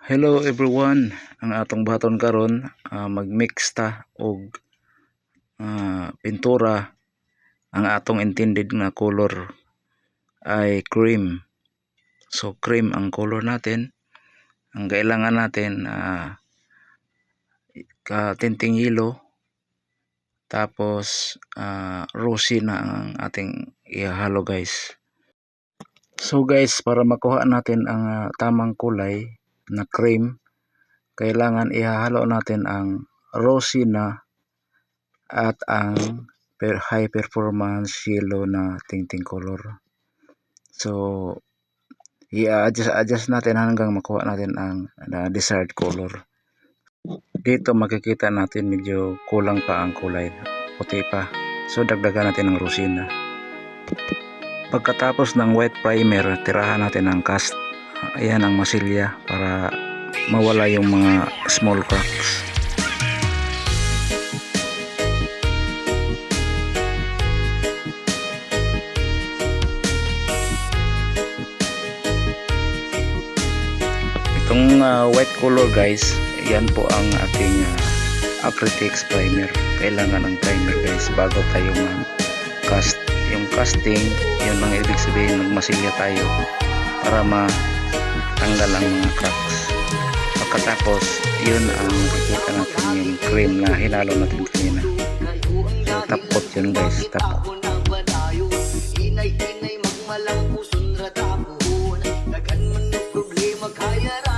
Hello everyone, ang atong baton karon mag-mix ta og pintura. Ang atong intended nga color ay cream. So cream ang color natin. Ang kailangan natin tinting yellow, tapos rosy na ang ating ihalo guys. So guys, para makuha natin ang tamang kulay na cream, kailangan ihahalo natin ang rosy na at ang high performance yellow na tinting color. So i-adjust natin hanggang makuha natin ang desired color. Dito makikita natin medyo kulang pa ang kulay, puti pa, so dagdagan natin ng rosy na. Pagkatapos ng white primer, tirahan natin ang cast. Ayan ang masilya para mawala yung mga small cracks. Itong white color guys, yan po ang ating acrylics primer. Kailangan ng primer guys bago tayo mag-cast. Yung casting, yun ang ibig sabihin magmasilya tayo para matanggal ang mga cracks. Pagkatapos, yun ang makikita natin yung cream na hinalo natin kanina. So tapot yun guys, tapot. Inay magmalang puson rata po. Dagan man no problema kaya ra